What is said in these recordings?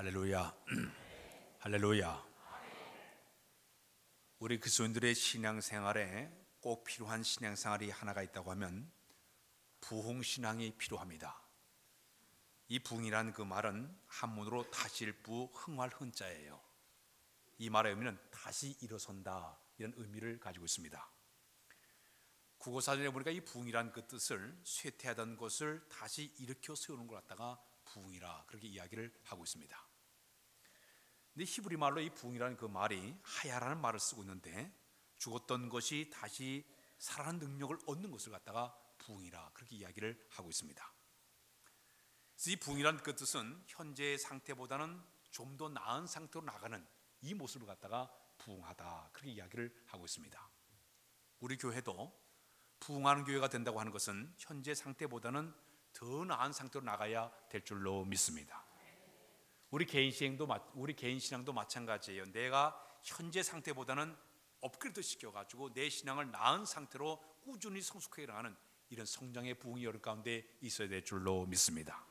할렐루야. 할렐루야. 우리 그리스도인들의 신앙생활에 꼭 필요한 신앙생활이 하나가 있다고 하면 부흥신앙이 필요합니다. 이 부흥이라는 그 말은 한문으로 다실부 흥할 흥자예요. 이 말의 의미는 다시 일어선다, 이런 의미를 가지고 있습니다. 국어사전에 보니까 이 부흥이라는 그 뜻을 쇠퇴하던 것을 다시 일으켜 세우는 걸 갖다가 부흥이라 그렇게 이야기를 하고 있습니다. 근데 히브리 말로 이 부흥이라는 그 말이 하야라는 말을 쓰고 있는데, 죽었던 것이 다시 살아나는 능력을 얻는 것을 갖다가 부흥이라 그렇게 이야기를 하고 있습니다. 그래서 이 부흥이라는 그 뜻은 현재의 상태보다는 좀 더 나은 상태로 나가는 이 모습을 갖다가 부흥하다, 그렇게 이야기를 하고 있습니다. 우리 교회도 부흥하는 교회가 된다고 하는 것은 현재 상태보다는 더 나은 상태로 나가야 될 줄로 믿습니다. 우리 개인 신앙도 마찬가지예요. 내가 현재 상태보다는 업그레이드 시켜가지고 내 신앙을 나은 상태로 꾸준히 성숙하게 나가는 이런 성장의 부흥이 여러 가운데 있어야 될 줄로 믿습니다.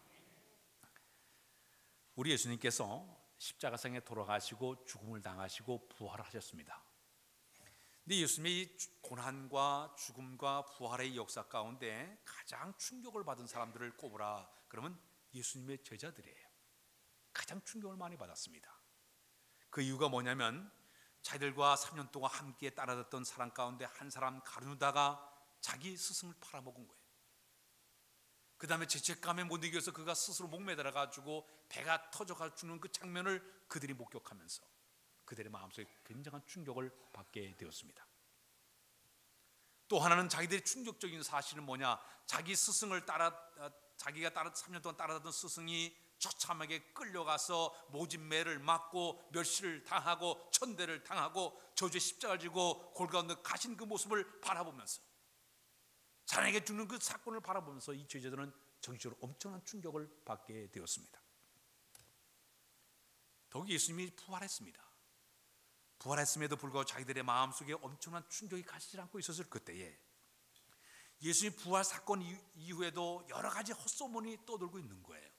우리 예수님께서 십자가상에 돌아가시고 죽음을 당하시고 부활하셨습니다. 근데 예수님의 고난과 죽음과 부활의 역사 가운데 가장 충격을 받은 사람들을 꼽으라 그러면 예수님의 제자들이에요. 가장 충격을 많이 받았습니다. 그 이유가 뭐냐면 자기들과 3년 동안 함께 따라다녔던 사람 가운데 한 사람 가룟유다가 자기 스승을 팔아먹은 거예요. 그 다음에 죄책감에 못 이겨서 그가 스스로 목매달아 가지고 배가 터져가 죽는 그 장면을 그들이 목격하면서 그들의 마음속에 굉장한 충격을 받게 되었습니다. 또 하나는 자기들의 충격적인 사실은 뭐냐, 자기가 3년 동안 따라다녔던 스승이 처참하게 끌려가서 모진매를 맞고 멸시를 당하고 천대를 당하고 저주의 십자가를 지고 골가운데 가신 그 모습을 바라보면서, 자네에게 죽는 그 사건을 바라보면서 이 제자들은 정신적으로 엄청난 충격을 받게 되었습니다. 더욱이 예수님이 부활했습니다. 부활했음에도 불구하고 자기들의 마음속에 엄청난 충격이 가시지 않고 있었을 그때에 예수님 부활 사건 이후에도 여러 가지 헛소문이 떠돌고 있는 거예요.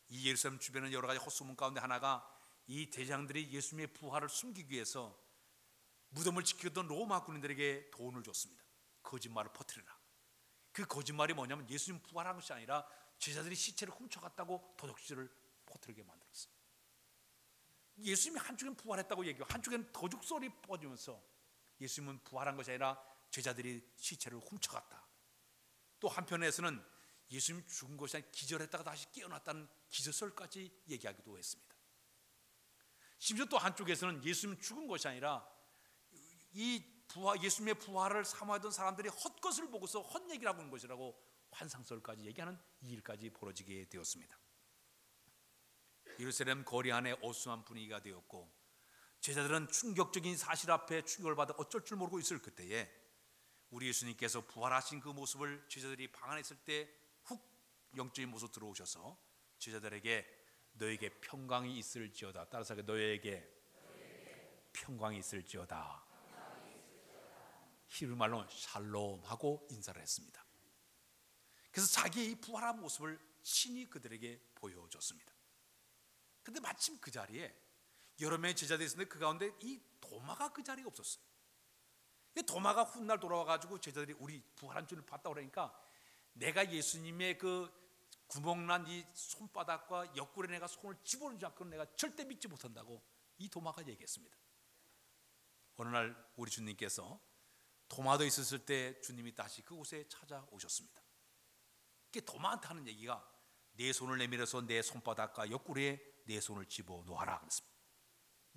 이 예루살렘 주변의 여러 가지 헛소문 가운데 하나가 이 대장들이 예수님의 부활을 숨기기 위해서 무덤을 지키던 로마 군인들에게 돈을 줬습니다. 거짓말을 퍼뜨리라. 그 거짓말이 뭐냐면 예수님 부활한 것이 아니라 제자들이 시체를 훔쳐갔다고 도둑질을 퍼뜨리게 만들었어요. 예수님이 한쪽엔 부활했다고 얘기하고 한쪽엔 도둑소리 뻗으면서 예수님은 부활한 것이 아니라 제자들이 시체를 훔쳐갔다. 또 한편에서는 예수님이 죽은 것이 아니라 기절했다가 다시 깨어났다는 기저설까지 얘기하기도 했습니다. 심지어 또 한쪽에서는 예수님이 죽은 것이 아니라 예수님의 부활을 사모하던 사람들이 헛것을 보고서 헛얘기를 하고 있는 것이라고 환상설까지 얘기하는 이 일까지 벌어지게 되었습니다. 예루살렘 거리 안에 어수선한 분위기가 되었고 제자들은 충격적인 사실 앞에 충격을 받아 어쩔 줄 모르고 있을 그때에 우리 예수님께서 부활하신 그 모습을 제자들이 방 안에 있을 때 훅 영적인 모습 들어오셔서 제자들에게 너에게 평강이 있을지어다, 따라서 너에게 평강이 있을지어다, 히브리 말로 샬롬하고 인사를 했습니다. 그래서 자기의 이 부활한 모습을 신이 그들에게 보여줬습니다. 근데 마침 그 자리에 여러 명의 제자들이 있었는데 그 가운데 이 도마가 그 자리에 없었어요. 도마가 훗날 돌아와가지고 제자들이 우리 부활한 주를 봤다고 그러니까 내가 예수님의 그 구멍난 이 손바닥과 옆구리에 내가 손을 집어넣지 않고는 내가 절대 믿지 못한다고 이 도마가 얘기했습니다. 어느 날 우리 주님께서 도마도 있었을 때 주님이 다시 그곳에 찾아오셨습니다. 도마한테 하는 얘기가 내 손을 내밀어서 내 손바닥과 옆구리에 내 손을 집어넣어라 그랬습니다.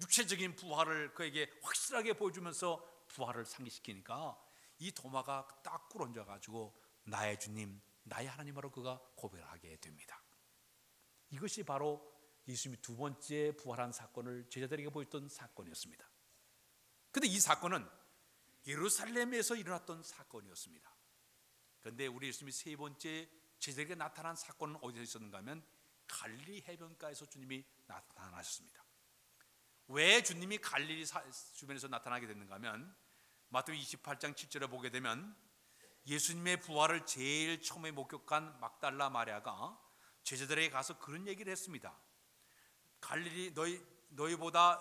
육체적인 부활을 그에게 확실하게 보여주면서 부활을 상기시키니까 이 도마가 딱 꿇어앉아가지고 나의 주님, 나의 하나님으로 그가 고백하게 됩니다. 이것이 바로 예수님이 두 번째 부활한 사건을 제자들에게 보였던 사건이었습니다. 그런데 이 사건은 예루살렘에서 일어났던 사건이었습니다. 그런데 우리 예수님이 세 번째 제자들에게 나타난 사건은 어디서 있었는가 하면 갈릴리 해변가에서 주님이 나타나셨습니다. 왜 주님이 갈릴리 주변에서 나타나게 됐는가 하면 마태복음 28장 7절에 보게 되면 예수님의 부활을 제일 처음에 목격한 막달라 마리아가 제자들에게 가서 그런 얘기를 했습니다. 갈릴리 너희보다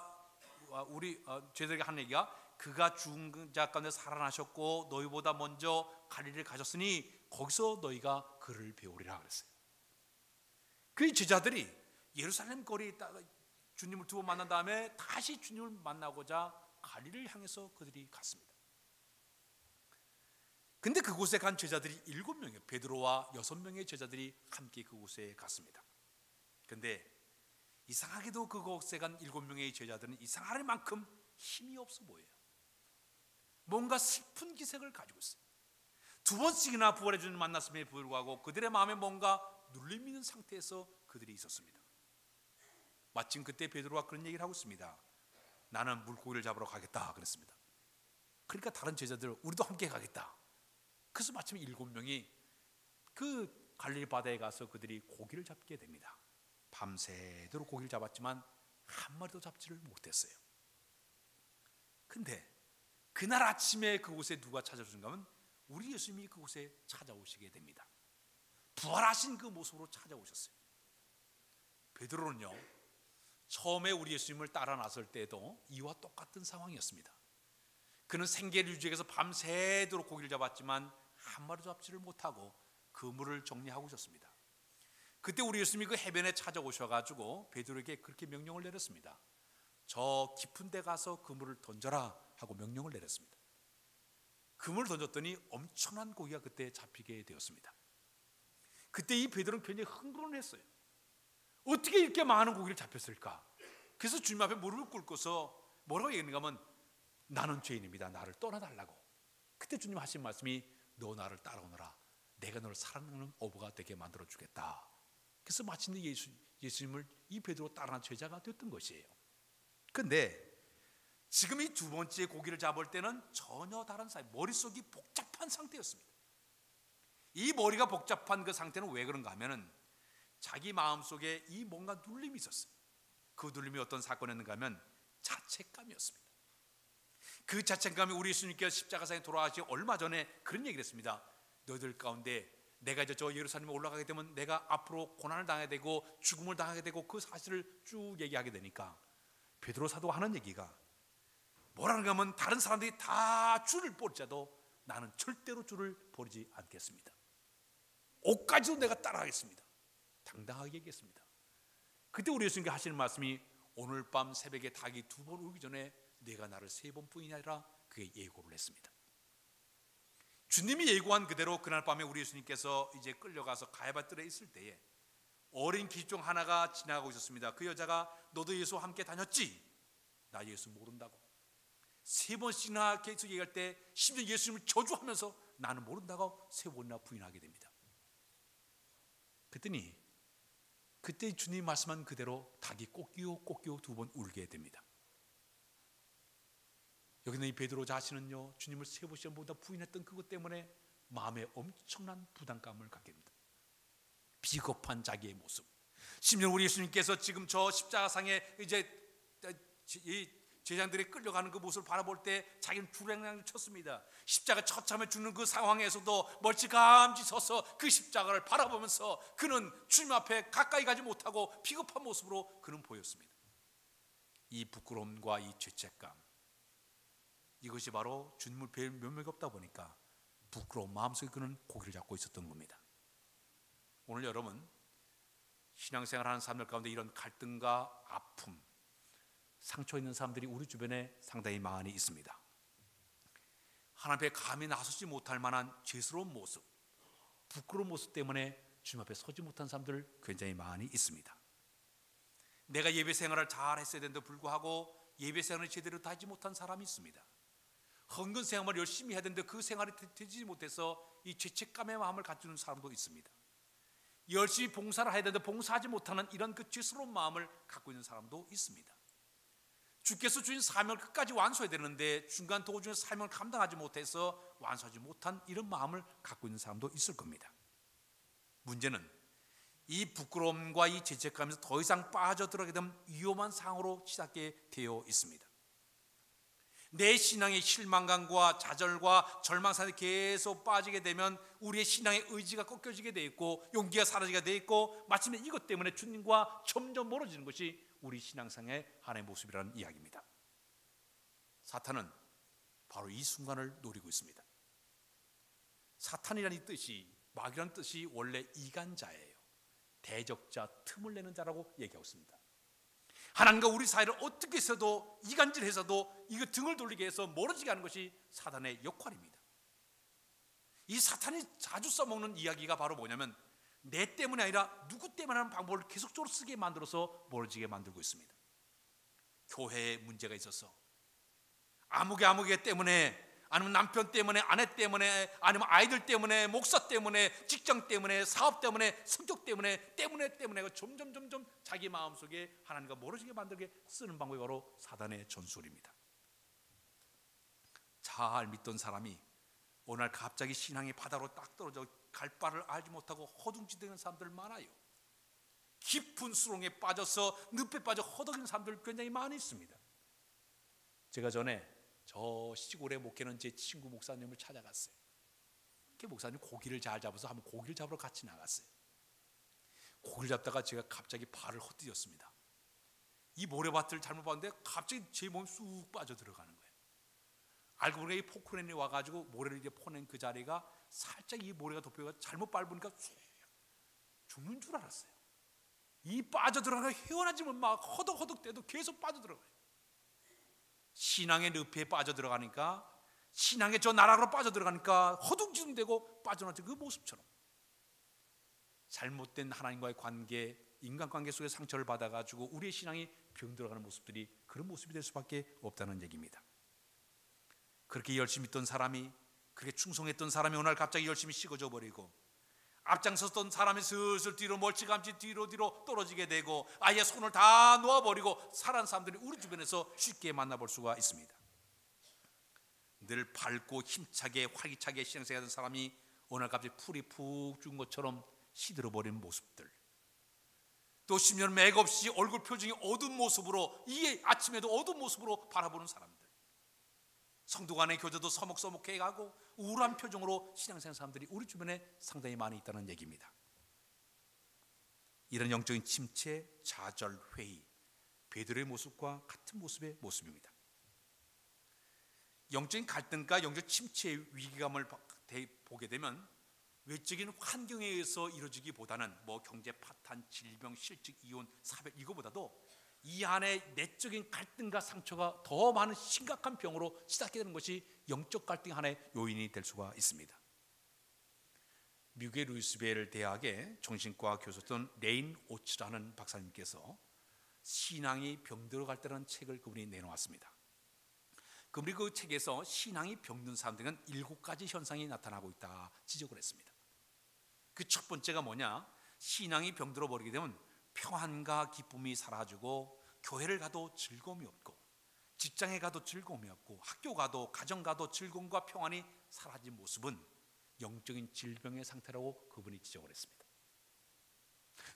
우리 제자들에게 한 얘기가 그가 죽은 자 가운데 살아나셨고 너희보다 먼저 갈릴리를 가셨으니 거기서 너희가 그를 배우리라 그랬어요. 그 제자들이 예루살렘 거리에 있다가 주님을 두 번 만난 다음에 다시 주님을 만나고자 갈릴리를 향해서 그들이 갔습니다. 근데 그곳에 간 제자들이 7명이에요. 베드로와 6명의 제자들이 함께 그곳에 갔습니다. 근데 이상하게도 그곳에 간 7명의 제자들은 이상할 만큼 힘이 없어 보여요. 뭔가 슬픈 기색을 가지고 있어요. 2번씩이나 부활의 주님을 만났음에도 불구하고 그들의 마음에 뭔가 눌림 있는 상태에서 그들이 있었습니다. 마침 그때 베드로가 그런 얘기를 하고 있습니다. 나는 물고기를 잡으러 가겠다 그랬습니다. 그러니까 다른 제자들 우리도 함께 가겠다. 그래서 마침 7명이 그 갈릴리 바다에 가서 그들이 고기를 잡게 됩니다. 밤새도록 고기를 잡았지만 한 마리도 잡지를 못했어요. 근데 그날 아침에 그곳에 누가 찾아오신가 하면 우리 예수님이 그곳에 찾아오시게 됩니다. 부활하신 그 모습으로 찾아오셨어요. 베드로는요, 처음에 우리 예수님을 따라 나설 때도 이와 똑같은 상황이었습니다. 그는 생계를 유지하기 위해서 밤새도록 고기를 잡았지만 한 마리도 잡지를 못하고 그물을 정리하고 있었습니다. 그때 우리 예수님이 그 해변에 찾아오셔가지고 베드로에게 그렇게 명령을 내렸습니다. 저 깊은 데 가서 그물을 던져라 하고 명령을 내렸습니다. 그물을 던졌더니 엄청난 고기가 그때 잡히게 되었습니다. 그때 이 베드로는 굉장히 흥분을 했어요. 어떻게 이렇게 많은 고기를 잡혔을까? 그래서 주님 앞에 무릎을 꿇고서 뭐라고 얘기했는가 하면 나는 죄인입니다. 나를 떠나달라고. 그때 주님 하신 말씀이 너 나를 따라오너라. 내가 너를 사랑하는 어부가 되게 만들어주겠다. 그래서 마침내 예수님을 이 베드로 따라간 제자가 됐던 것이에요. 그런데 지금 이 2번째 고기를 잡을 때는 전혀 다른 사이, 머릿속이 복잡한 상태였습니다. 이 머리가 복잡한 그 상태는 왜 그런가 하면은 자기 마음속에 이 뭔가 눌림이 있었어요. 그 눌림이 어떤 사건이었는가 하면 자책감이었습니다. 그 자책감이 우리 예수님께서 십자가상에 돌아가시기 얼마 전에 그런 얘기를 했습니다. 너희들 가운데 내가 이제 저 예루살렘에 올라가게 되면 내가 앞으로 고난을 당하게 되고 죽음을 당하게 되고 그 사실을 쭉 얘기하게 되니까 베드로 사도가 하는 얘기가 뭐라는가 하면 다른 사람들이 다 줄을 버리자도 나는 절대로 줄을 버리지 않겠습니다. 옷까지도 내가 따라가겠습니다. 당당하게 얘기했습니다. 그때 우리 예수님께 하시는 말씀이 오늘 밤 새벽에 닭이 2번 울기 전에 내가 나를 3번뿐이냐 아니라 그게 예고를 했습니다. 주님이 예고한 그대로 그날 밤에 우리 예수님께서 이제 끌려가서 가야바 뜰에 있을 때에 어린 기종 하나가 지나가고 있었습니다. 그 여자가 너도 예수와 함께 다녔지? 나 예수 모른다고 3번씩이나 계속 얘기할 때 심지어 예수님을 저주하면서 나는 모른다고 3번이나 부인하게 됩니다. 그랬더니 그때 주님 말씀한 그대로 닭이 꼬끼오 2번 울게 됩니다. 여기는 이 베드로 자신은요 주님을 3번씩보다 부인했던 그것 때문에 마음에 엄청난 부담감을 갖게 됩니다. 비겁한 자기의 모습. 심지어 우리 예수님께서 지금 저 십자가상에 이제 이 제자들이 끌려가는 그 모습을 바라볼 때 자기는 주랭랑 쳤습니다. 십자가 처참해 죽는 그 상황에서도 멀찌감치 서서 그 십자가를 바라보면서 그는 주님 앞에 가까이 가지 못하고 비겁한 모습으로 그는 보였습니다. 이 부끄러움과 이 죄책감, 이것이 바로 주님을 뵐 면목이 없다 보니까 부끄러운 마음속에 그는 고기를 잡고 있었던 겁니다. 오늘 여러분 신앙생활하는 사람들 가운데 이런 갈등과 아픔, 상처 있는 사람들이 우리 주변에 상당히 많이 있습니다. 하나님 앞에 감히 나서지 못할 만한 죄스러운 모습, 부끄러운 모습 때문에 주님 앞에 서지 못한 사람들 굉장히 많이 있습니다. 내가 예배 생활을 잘 했어야 되는데 불구하고 예배 생활을 제대로 다 하지 못한 사람이 있습니다. 헌금 생활을 열심히 해야 되는데 그 생활이 되지 못해서 이 죄책감의 마음을 갖추는 사람도 있습니다. 열심히 봉사를 해야 되는데 봉사하지 못하는 이런 그 죄스러운 마음을 갖고 있는 사람도 있습니다. 주께서 주신 사명을 끝까지 완수해야 되는데 중간 도중에 사명을 감당하지 못해서 완수하지 못한 이런 마음을 갖고 있는 사람도 있을 겁니다. 문제는 이 부끄러움과 이 죄책감에서 더 이상 빠져들어가게 되면 위험한 상황으로 치닫게 되어 있습니다. 내 신앙의 실망감과 좌절과 절망 상태에 계속 빠지게 되면 우리의 신앙의 의지가 꺾여지게 돼 있고 용기가 사라지게 돼 있고 마침내 이것 때문에 주님과 점점 멀어지는 것이 우리 신앙생의 하나의 모습이라는 이야기입니다. 사탄은 바로 이 순간을 노리고 있습니다. 사탄이라는 뜻이, 마귀라는 뜻이 원래 이간자예요. 대적자, 틈을 내는 자라고 얘기하고 있습니다. 하나님과 우리 사이를 어떻게 해서도 이간질해서도 이거 등을 돌리게 해서 멀어지게 하는 것이 사탄의 역할입니다. 이 사탄이 자주 써먹는 이야기가 바로 뭐냐면 내 때문이 아니라 누구 때문에 하는 방법을 계속적으로 쓰게 만들어서 멀어지게 만들고 있습니다. 교회에 문제가 있어서 아무개 때문에, 아니면 남편 때문에, 아내 때문에, 아니면 아이들 때문에, 목사 때문에, 직장 때문에, 사업 때문에, 성격 때문에 점점 자기 마음속에 하나님과 멀어지게 만들게 쓰는 방법이 바로 사단의 전술입니다. 잘 믿던 사람이 어느 날 갑자기 신앙의 바다로 딱 떨어져 갈 바를 알지 못하고 허둥지둥하는 사람들 많아요. 깊은 수렁에 빠져서 늪에 빠져 허덕이는 사람들 굉장히 많이 있습니다. 제가 전에 저 시골에 목회는 제 친구 목사님을 찾아갔어요. 그 목사님 고기를 잘 잡아서 한번 고기를 잡으러 같이 나갔어요. 고기를 잡다가 제가 갑자기 발을 헛디뎠습니다. 이 모래밭을 잘못 봤는데 갑자기 제 몸이 쑥 빠져 들어가는 거예요. 알고 보니까 이 포크레인이 와가지고 모래를 이제 퍼낸 그 자리가 살짝 이 모래가 덮여가 잘못 밟으니까 죽는 줄 알았어요. 이 빠져 들어가가 헤어나지면 막 허덕허덕 대도 계속 빠져 들어가요. 신앙의 늪에 빠져 들어가니까, 신앙의 저 나락으로 빠져 들어가니까 허둥지둥대고 빠져나온 그 모습처럼 잘못된 하나님과의 관계, 인간관계 속에 상처를 받아가지고 우리의 신앙이 병들어가는 모습들이 그런 모습이 될 수밖에 없다는 얘기입니다. 그렇게 열심히 있던 사람이, 그렇게 충성했던 사람이 어느 날 갑자기 열심히 식어져 버리고, 앞장섰던 사람이 슬슬 뒤로 멀찌감치 뒤로 떨어지게 되고, 아예 손을 다 놓아버리고 살아난 사람들이 우리 주변에서 쉽게 만나볼 수가 있습니다. 늘 밝고 힘차게 활기차게 신앙생활하던 사람이 어느 날 갑자기 풀이 푹 죽은 것처럼 시들어버리는 모습들, 또 심지어는 맥없이 얼굴 표정이 어두운 모습으로, 이 아침에도 어두운 모습으로 바라보는 사람들, 성도 간의 교제도 서먹서먹해 가고 우울한 표정으로 신앙생활 사람들이 우리 주변에 상당히 많이 있다는 얘기입니다. 이런 영적인 침체, 좌절, 회의, 베드로의 모습과 같은 모습의 모습입니다. 영적인 갈등과 영적 침체의 위기감을 보게 되면 외적인 환경에 의해서 이루어지기보다는 경제 파탄, 질병, 실직, 이혼, 사별, 이거보다도 이 안에 내적인 갈등과 상처가 더 많은 심각한 병으로 시작하게 되는 것이 영적 갈등의 하나의 요인이 될 수가 있습니다. 미국의 루이스벨 대학의 정신과 교수였던 레인 오츠라는 박사님께서 신앙이 병들어갈 때라는 책을 그분이 내놓았습니다. 그분이 그 책에서 신앙이 병든 사람들은 7가지 현상이 나타나고 있다 지적을 했습니다. 그 첫 번째가 뭐냐? 신앙이 병들어 버리게 되면 평안과 기쁨이 사라지고, 교회를 가도 즐거움이 없고, 직장에 가도 즐거움이 없고, 학교 가도 가정 가도 즐거움과 평안이 사라진 모습은 영적인 질병의 상태라고 그분이 지적을 했습니다.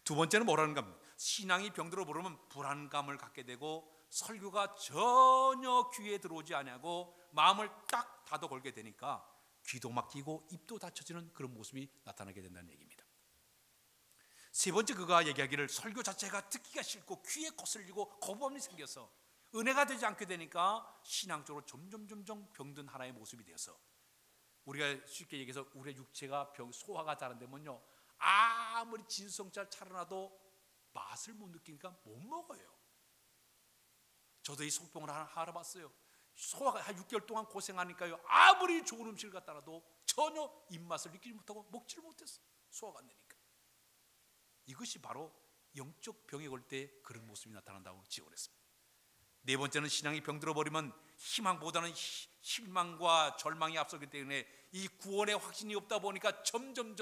두 번째는 뭐라는 겁니까? 신앙이 병들어 버리면 불안감을 갖게 되고, 설교가 전혀 귀에 들어오지 않고 마음을 딱 닫아 걸게 되니까 귀도 막히고 입도 닫혀지는 그런 모습이 나타나게 된다는 얘기입니다. 세 번째, 그가 얘기하기를 설교 자체가 듣기가 싫고 귀에 거슬리고 거부감이 생겨서 은혜가 되지 않게 되니까 신앙적으로 점점 병든 하나의 모습이 되어서, 우리가 쉽게 얘기해서 우리의 육체가 소화가 잘 안 되면요, 아무리 진성잘 차려놔도 맛을 못 느끼니까 못 먹어요. 저도 이 속병을 하나 알아봤어요. 소화가 한 6개월 동안 고생하니까요, 아무리 좋은 음식을 갖다 놔도 전혀 입맛을 느끼지 못하고 먹지를 못했어요. 소화가 안 되니까. 이것이 바로 영적 병에 걸 때 그런 모습이 나타난다고 지적을 했습니다. 네 번째는 신앙이 병들어 버리면 희망보다는 실망과 절망이 앞서기 때문에 이 구원의 확신이 없다 보니까 점점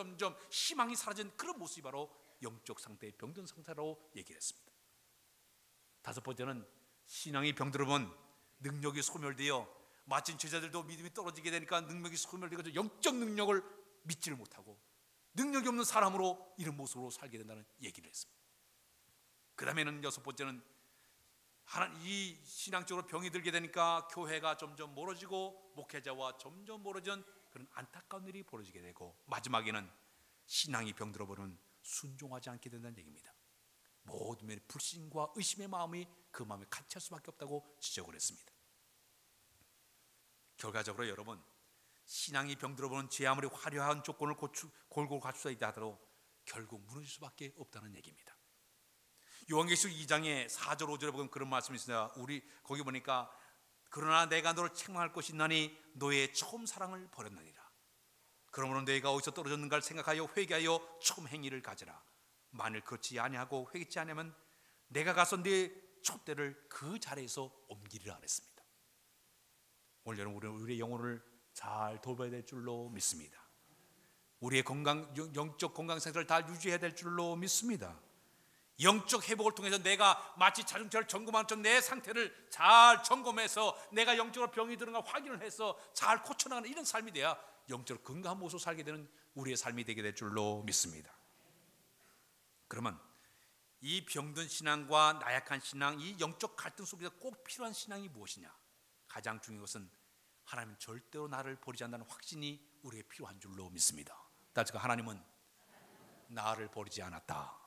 희망이 사라진 그런 모습이 바로 영적 상태의 병든 상태라고 얘기를 했습니다. 다섯 번째는 신앙이 병들어 보면 능력이 소멸되어, 마침 제자들도 믿음이 떨어지게 되니까 능력이 소멸되고 영적 능력을 믿지를 못하고 능력이 없는 사람으로 이런 모습으로 살게 된다는 얘기를 했습니다. 그 다음에는 여섯 번째는 이 신앙적으로 병이 들게 되니까 교회가 점점 멀어지고 목회자와 점점 멀어진 그런 안타까운 일이 벌어지게 되고, 마지막에는 신앙이 병들어 버리면 순종하지 않게 된다는 얘기입니다. 모든 면의 불신과 의심의 마음이 그 마음에 갇힐 수밖에 없다고 지적을 했습니다. 결과적으로 여러분, 신앙이 병들어 버리는 죄 아무리 화려한 조건을 골고루 갖추어 있다 하더라도 결국 무너질 수밖에 없다는 얘기입니다. 요한계시록 2장의 4절 5절에 보면 그런 말씀이 있습니다. 우리 거기 보니까 그러나 내가 너를 책망할 것이 있나니 너의 처음 사랑을 버렸느니라. 그러므로 너희가 어디서 떨어졌는가를 생각하여 회개하여 처음 행위를 가지라. 만일 그렇지 아니하고 회개치 않으면 내가 가서 네 촛대를 그 자리에서 옮기리라 그랬습니다. 오늘 여러분, 우리의 영혼을 잘 돌봐야 될 줄로 믿습니다. 우리의 영적 건강 상태를 다 유지해야 될 줄로 믿습니다. 영적 회복을 통해서 내가 마치 자동차를 점검하는 것처럼 내 상태를 잘 점검해서 내가 영적으로 병이 드는가 확인을 해서 잘 고쳐나가는 이런 삶이 돼야 영적으로 건강한 모습으로 살게 되는 우리의 삶이 되게 될 줄로 믿습니다. 그러면 이 병든 신앙과 나약한 신앙, 이 영적 갈등 속에서 꼭 필요한 신앙이 무엇이냐? 가장 중요한 것은 하나님은 절대로 나를 버리지 않는다는 확신이 우리에게 필요한 줄로 믿습니다. 따라서 하나님은 나를 버리지 않았다.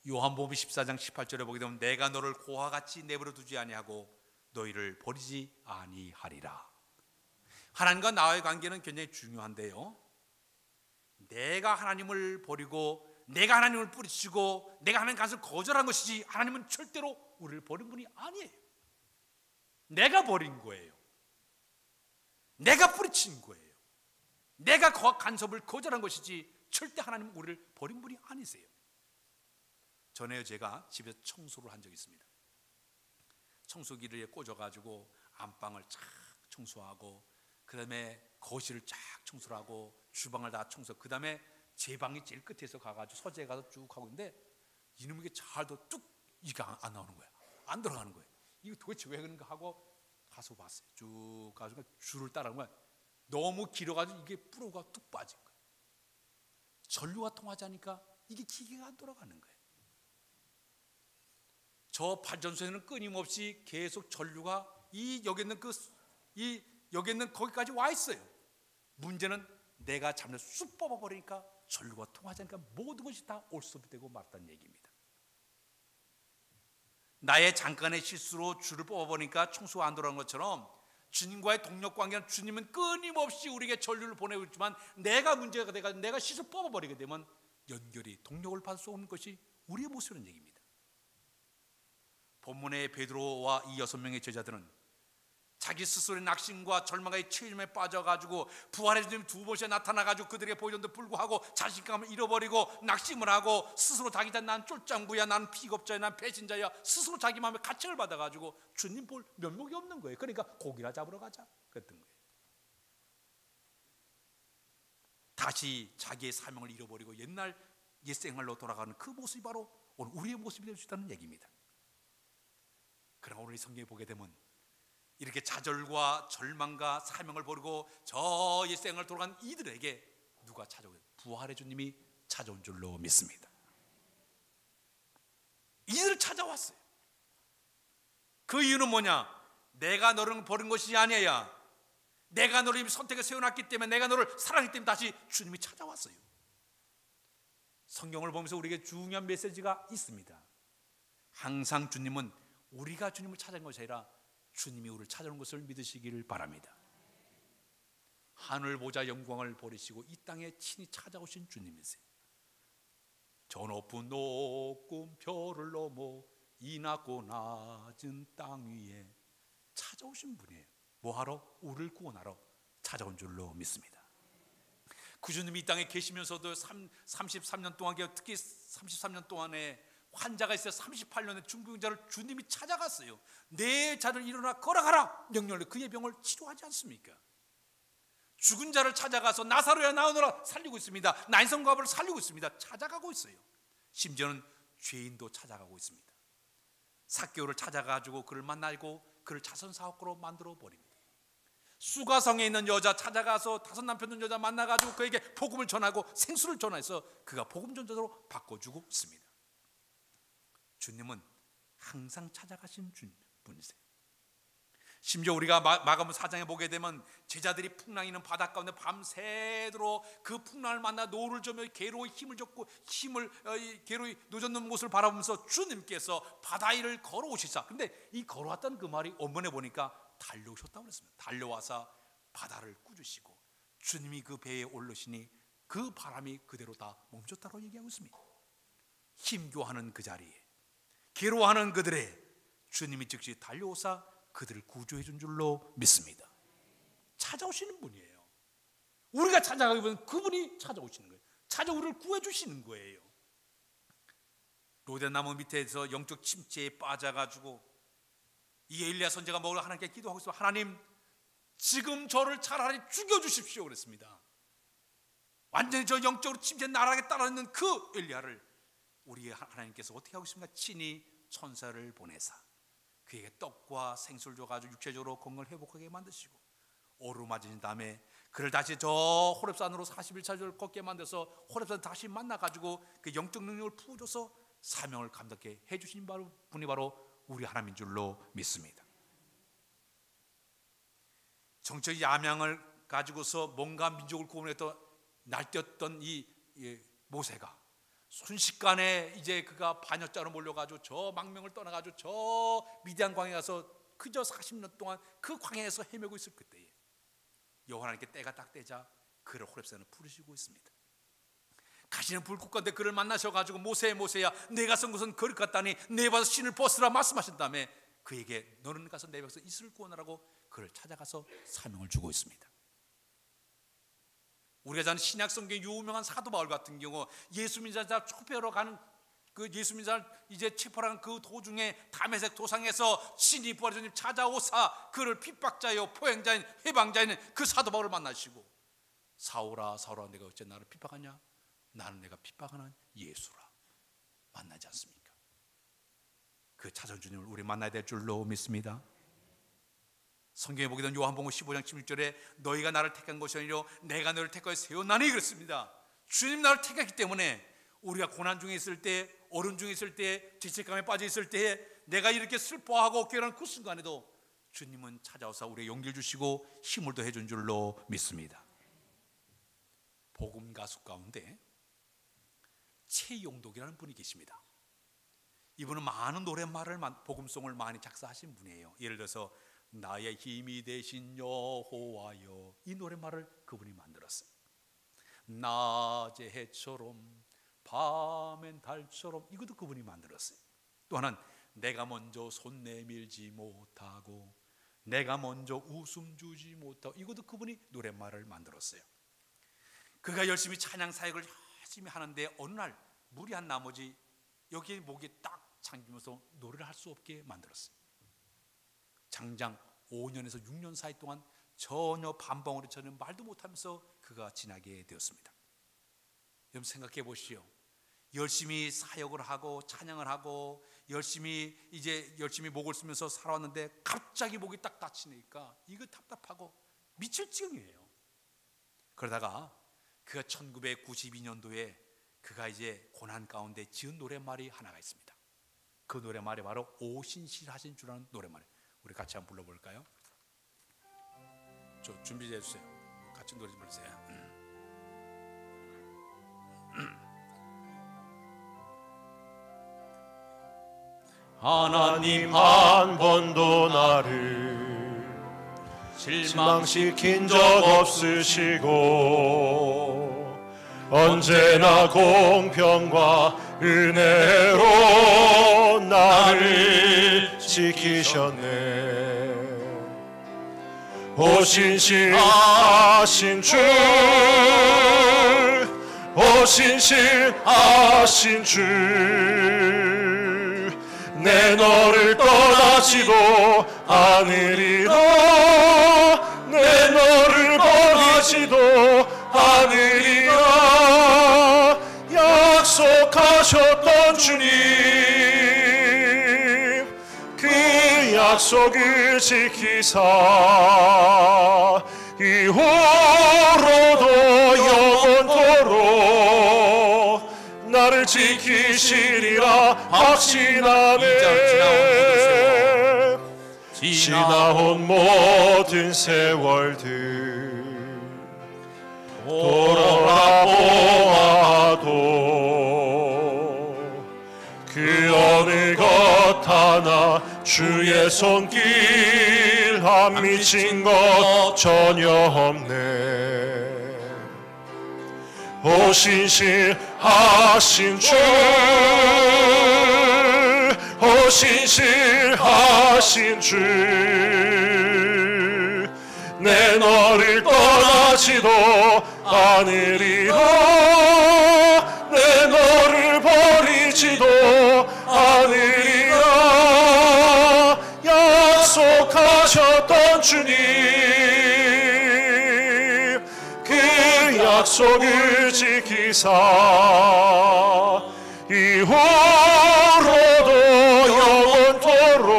요한복음 14장 18절에 보게 되면 내가 너를 고와 같이 내버려 두지 아니하고 너희를 버리지 아니하리라. 하나님과 나와의 관계는 굉장히 중요한데요, 내가 하나님을 버리고 내가 하나님을 뿌리치고 내가 하나님 가서 거절한 것이지 하나님은 절대로 우리를 버린 분이 아니에요. 내가 버린 거예요. 내가 뿌리친 거예요. 내가 간섭을 거절한 것이지 절대 하나님은 우리를 버린 분이 아니세요. 전에 제가 집에서 청소를 한 적이 있습니다. 청소기를 꽂아가지고 안방을 쫙 청소하고, 그 다음에 거실을 쫙 청소를 하고, 주방을 다 청소, 그 다음에 제 방이 제일 끝에서 가가지고 서재에 가서 쭉 하고 있는데 이놈에게 잘도 뚝 이게 안 나오는 거야. 안 들어가는 거예요. 이거 도대체 왜 그런가 하고 가서 봤어요. 쭉 가서 줄을 따라간 거야. 너무 길어가지고 이게 프로가 뚝 빠진 거예요. 전류가 통하지 않으니까 이게 기계가 안 돌아가는 거예요. 저 발전소에는 끊임없이 계속 전류가 여기 있는 거기까지 와 있어요. 문제는 내가 잘못 쑥 뽑아버리니까 전류가 통하지 않으니까 모든 것이 다 올소비되고 말았다는 얘기입니다. 나의 잠깐의 실수로 줄을 뽑아버리니까 청소가 안 돌아가는 것처럼 주님과의 동력 관계는 주님은 끊임없이 우리에게 전류를 보내고 있지만 내가 문제가 돼가지고 내가 실수 뽑아버리게 되면 연결이 동력을 받을 수 없는 것이 우리의 모습이라는 얘기입니다. 본문의 베드로와 이 6명의 제자들은 자기 스스로의 낙심과 절망의 체험에 빠져가지고 부활의 주님 2번째 나타나가지고 그들에게 보여줬는데 불구하고 자신감을 잃어버리고 낙심을 하고 스스로 자기 자신 난 쫄짱구야, 난 비겁자야, 난 배신자야, 스스로 자기 마음에 가책을 받아가지고 주님 볼 면목이 없는 거예요. 그러니까 고기나 잡으러 가자 그랬던 거예요. 다시 자기의 사명을 잃어버리고 옛날 옛생활로 돌아가는 그 모습이 바로 오늘 우리의 모습이 될 수 있다는 얘기입니다. 그러나 오늘 이 성경에 보게 되면 이렇게 좌절과 절망과 사명을 버리고 저 옛생활을 돌아간 이들에게 누가 찾아오요? 부활의 주님이 찾아온 줄로 믿습니다. 이들을 찾아왔어요. 그 이유는 뭐냐? 내가 너를 버린 것이 아니야. 내가 너를 이미 선택해 세워놨기 때문에, 내가 너를 사랑했기 때문에 다시 주님이 찾아왔어요. 성경을 보면서 우리에게 중요한 메시지가 있습니다. 항상 주님은 우리가 주님을 찾아온 것이 아니라 주님이 우리를 찾아온 것을 믿으시기를 바랍니다. 하늘 보좌 영광을 버리시고 이 땅에 친히 찾아오신 주님이세요. 저 높은 별을 넘어 이 낮고 낮은 땅 위에 찾아오신 분이에요. 뭐하러? 우리를 구원하러 찾아온 줄로 믿습니다. 그 주님이 이 땅에 계시면서도 33년 동안, 특히 33년 동안에 환자가 있어요. 38년의 중풍자를 주님이 찾아갔어요. 내 자를 일어나 걸어가라 명령을, 그의 병을 치료하지 않습니까? 죽은 자를 찾아가서 나사로야 나오너라 살리고 있습니다. 난성과부를 살리고 있습니다. 찾아가고 있어요. 심지어는 죄인도 찾아가고 있습니다. 삭개오를 찾아가지고 그를 만나고 그를 자선사업가로 만들어 버립니다. 수가성에 있는 여자 찾아가서 5 남편 있는 여자 만나가지고 그에게 복음을 전하고 생수를 전해서 그가 복음 전도자로 바꿔주고 있습니다. 주님은 항상 찾아가신 분이세요. 심지어 우리가 마가복음 4장에 보게 되면 제자들이 풍랑 있는 바다 가운데 밤새도록 그 풍랑을 만나 노를 저며 괴로이 힘을 줬고 괴로이 노젓는 모습을 바라보면서 주님께서 바다 위를 걸어오시자. 근데 이 걸어왔다는 그 말이 원문에 보니까 달려오셨다고 그랬습니다. 달려와서 바다를 꾸짖으시고 주님이 그 배에 오르시니 그 바람이 그대로 다 멈췄다고 얘기하고 있습니다. 힘겨워하는 그 자리에, 괴로워하는 그들의 주님이 즉시 달려오사 그들을 구조해 준 줄로 믿습니다. 찾아오시는 분이에요. 우리가 찾아가기보다는 그분이 찾아오시는 거예요. 찾아 우리를 구해 주시는 거예요. 로뎀나무 밑에서 영적 침체에 빠져가지고 이 엘리야 선지자가 먹으러 하나님께 기도하고 있어요. 하나님, 지금 저를 차라리 죽여주십시오 그랬습니다. 완전히 저 영적으로 침체 나락에 따라있는 그 엘리야를 우리 하나님께서 어떻게 하고 있습니까? 친히 천사를 보내사 그에게 떡과 생수를 줘가지고 육체적으로 건강을 회복하게 만드시고 오르맞은 다음에 그를 다시 저 호렙산으로 41차를 걷게 만들어서 호렙산 다시 만나가지고 그 영적 능력을 부어줘서 사명을 감당케 해주신 분이 바로 우리 하나님인 줄로 믿습니다. 정적 야망을 가지고서 뭔가 민족을 구원했던 날뛰었던 이 모세가 순식간에 이제 그가 반역자로 몰려가지고 저 망명을 떠나가지고 저 미디안 광야에 가서 그저 40년 동안 그 광야에서 헤매고 있을 그때에 여호와 하나님께 때가 딱 되자 그를 호렙산을 부르시고 있습니다. 가시는 불꽃 가운데 그를 만나셔가지고 모세야 내가 쓴 것은 거룩 같다니 내 입에서 신을 벗으라 말씀하신 다음에 그에게 너는 가서 내 백성 이스라엘을 구원하라고 그를 찾아가서 사명을 주고 있습니다. 우리가 자는 신약 성경의 유명한 사도 바울 같은 경우 예수 믿는 자 촉배하러 가는 그 예수 믿는 자를 이제 체포하는 그 도중에 다메섹 도상에서 신이 부활의 주님 찾아오사 그를 핍박자요 포행자인 해방자인 그 사도 바울을 만나시고 사울아 내가 어째 나를 핍박하냐? 나는 내가 핍박하는 예수라 만나지 않습니까? 그 찾아온 주님을 우리 만나야 될 줄로 믿습니다. 성경에 보게 되면 요한복음 15장 16절에 너희가 나를 택한 것이 아니라 내가 너를 택하여 세웠나니 그렇습니다. 주님 나를 택했기 때문에 우리가 고난 중에 있을 때, 어려움 중에 있을 때, 죄책감에 빠져 있을 때 내가 이렇게 슬퍼하고 괴로운 그 순간에도 주님은 찾아와서 우리에게 용기를 주시고 힘을 더해 준 줄로 믿습니다. 복음 가수 가운데 최용독이라는 분이 계십니다. 이분은 많은 노랫말을 복음송을 많이 작사하신 분이에요. 예를 들어서 나의 힘이 되신 여호와여 이 노랫말을 그분이 만들었어요. 낮에 해처럼 밤엔 달처럼 이것도 그분이 만들었어요. 또 하나는 내가 먼저 손 내밀지 못하고 내가 먼저 웃음 주지 못하고 이것도 그분이 노랫말을 만들었어요. 그가 열심히 찬양 사역을 열심히 하는데 어느 날 무리한 나머지 여기에 목에 딱 잠기면서 노래를 할 수 없게 만들었어요. 장장 5년에서 6년 사이 동안 전혀 반방울이처럼 말도 못하면서 그가 지나게 되었습니다. 여러분 생각해 보시오. 열심히 사역을 하고 찬양을 하고 열심히 목을 쓰면서 살아왔는데 갑자기 목이 딱 다치니까 이거 답답하고 미칠 지경이에요. 그러다가 그가 1992년도에 그가 이제 고난 가운데 지은 노랫말이 하나가 있습니다. 그 노랫말이 바로 오신실하신 주라는 노랫말이에요. 우리 같이 한번 불러볼까요? 저 준비해 주세요. 같이 노래 좀 부르세요. 하나님 한 번도 나를 실망시킨 적 없으시고 언제나 공평과 은혜로 나를 지키셨네. 오신실하신 주, 오신실하신 주, 내 너를 떠나지도 않으리라. 내 너를 버리지도 않으리라. 약속하셨던 주님, 그 약속을 지키사 이후로도 영원토록 나를 지키시리라 확신하네. 지나온 모든 세월들 돌아보아도 그 어느 것 하나 주의 손길 안 미친 것 전혀 없네. 오 신실하신 주, 오 신실하신 주, 내 너를 떠나지도 않으리라. 내 너를 버리지도 않으리라. 약속하셨던 주님, 그 약속을 지키사 이후로도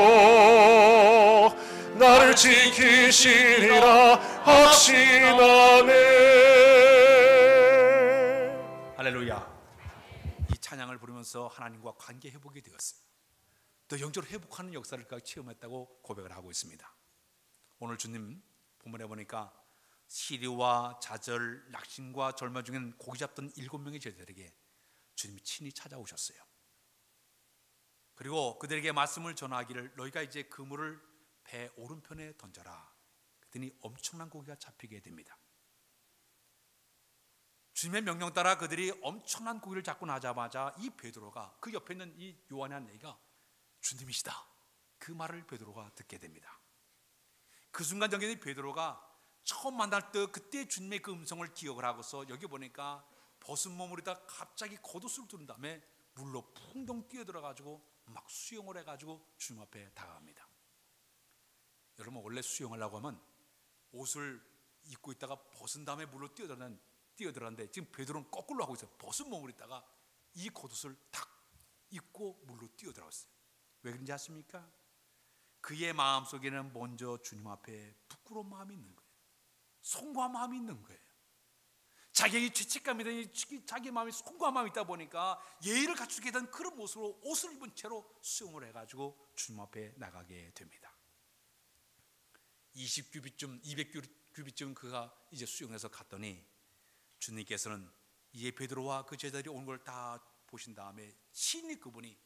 영원토록 나를 지키시리라 확신하네. 할렐루야. 이 찬양을 부르면서 하나님과 관계 회복이 되었어요. 또 영적으로 회복하는 역사를 체험했다고 고백을 하고 있습니다. 오늘 주님 본문에 보니까 시리와 좌절, 낙심과 절망 중에는 고기 잡던 7명의 제자들에게 주님이 친히 찾아오셨어요. 그리고 그들에게 말씀을 전하기를 너희가 이제 그물을 배 오른편에 던져라. 그랬더니 엄청난 고기가 잡히게 됩니다. 주님의 명령 따라 그들이 엄청난 고기를 잡고 나자마자 이 베드로가 그 옆에 있는 이 요한의 한 얘기가 주님이시다. 그 말을 베드로가 듣게 됩니다. 그 순간 정경이 베드로가 처음 만날 때 그때 주님의 그 음성을 기억을 하고서 여기 보니까 벗은 몸으로다 갑자기 겉옷을 두른 다음에 물로 풍덩 뛰어들어가지고 막 수영을 해가지고 주님 앞에 다가갑니다. 여러분 원래 수영하려고 하면 옷을 입고 있다가 벗은 다음에 물로 뛰어들었는데 지금 베드로는 거꾸로 하고 있어요. 벗은 몸으로 있다가 이 겉옷을 탁 입고 물로 뛰어들어갔어요. 왜 그런지 아십니까? 그의 마음속에는 먼저 주님 앞에 부끄러운 마음이 있는 거예요. 송구한 마음이 있는 거예요. 자기의 죄책감이 되니 자기 마음에 송구한 마음이 있다 보니까 예의를 갖추게 된 그런 모습으로 옷을 입은 채로 수영을 해가지고 주님 앞에 나가게 됩니다. 20규빗쯤 200규빗쯤 그가 이제 수영해서 갔더니 주님께서는 이에 베드로와 그 제자들이 온 걸 다 보신 다음에 친히 그분이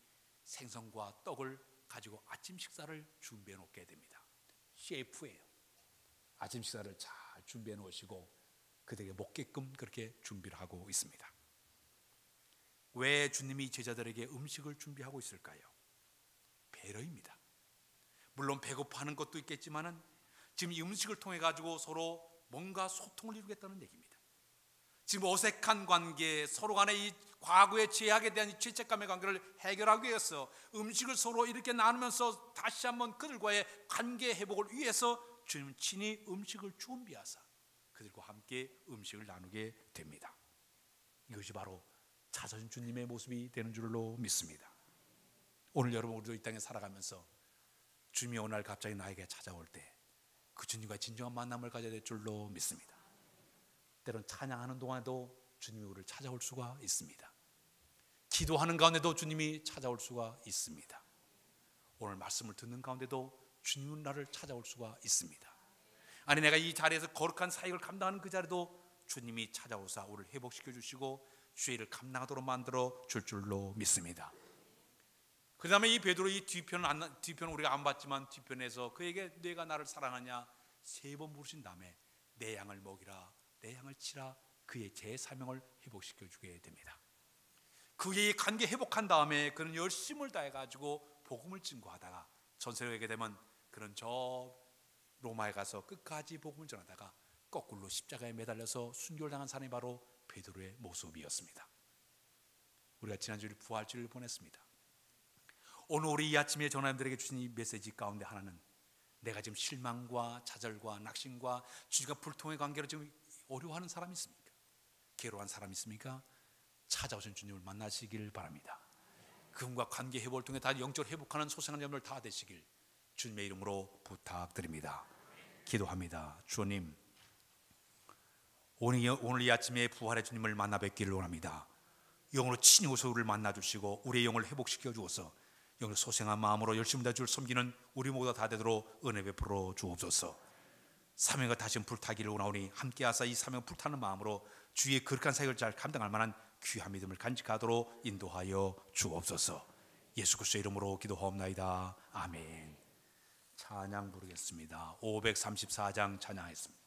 생선과 떡을 가지고 아침 식사를 준비해 놓게 됩니다. 셰프예요. 아침 식사를 잘 준비해 놓으시고 그들에게 먹게끔 그렇게 준비를 하고 있습니다. 왜 주님이 제자들에게 음식을 준비하고 있을까요? 배려입니다. 물론 배고파하는 것도 있겠지만은 지금 이 음식을 통해 가지고 서로 뭔가 소통을 이루겠다는 얘기입니다. 지금 어색한 관계, 서로 간의 이 과거의 죄악에 대한 이 죄책감의 관계를 해결하기 위해서 음식을 서로 이렇게 나누면서 다시 한번 그들과의 관계 회복을 위해서 주님은 친히 음식을 준비하사 그들과 함께 음식을 나누게 됩니다. 이것이 바로 찾아준 주님의 모습이 되는 줄로 믿습니다. 오늘 여러분 우리도 이 땅에 살아가면서 주님이 어느 날 갑자기 나에게 찾아올 때 그 주님과 진정한 만남을 가져야 될 줄로 믿습니다. 때론 찬양하는 동안에도 주님이 우리를 찾아올 수가 있습니다. 기도하는 가운데도 주님이 찾아올 수가 있습니다. 오늘 말씀을 듣는 가운데도 주님은 나를 찾아올 수가 있습니다. 아니 내가 이 자리에서 거룩한 사역을 감당하는 그 자리도 주님이 찾아오사 우리를 회복시켜 주시고 죄를 감당하도록 만들어 줄 줄로 믿습니다. 그 다음에 이 베드로 이 뒤편은 우리가 안 봤지만 뒤편에서 그에게 내가 나를 사랑하냐 3번 물으신 다음에 내 양을 먹이라 내 양을 치라 그의 제 사명을 회복시켜 주게 됩니다. 그의 관계 회복한 다음에 그는 열심을 다해 가지고 복음을 증거하다가 전세를 가게 되면 그는 저 로마에 가서 끝까지 복음을 전하다가 거꾸로 십자가에 매달려서 순교를 당한 사람이 바로 베드로의 모습이었습니다. 우리가 지난주에 부활주일을 보냈습니다. 오늘 우리 이 아침에 전하님들에게 주신 이 메시지 가운데 하나는 내가 지금 실망과 좌절과 낙심과 주님과 불통의 관계로 지금 어려워하는 사람이 있습니까? 괴로워한 사람이 있습니까? 찾아오신 주님을 만나시길 바랍니다. 그분과 관계 회복을 통해 다 영적으로 회복하는 소생한 여러분들 다 되시길 주님의 이름으로 부탁드립니다. 기도합니다. 주님, 오늘 이 아침에 부활의 주님을 만나 뵙기를 원합니다. 영으로 친히 오셔 우리를 만나주시고 우리의 영을 회복시켜 주어서 영으로 소생한 마음으로 열심히 다 주를 섬기는 우리 모두 다 되도록 은혜 베풀어 주옵소서. 사명과 다시 불타기를 원하오니 함께하사 이 사명 불타는 마음으로 주의 거룩한 사역을 잘 감당할 만한 귀한 믿음을 간직하도록 인도하여 주옵소서. 예수 그리스도의 이름으로 기도하옵나이다. 아멘. 찬양 부르겠습니다. 534장 찬양하겠습니다.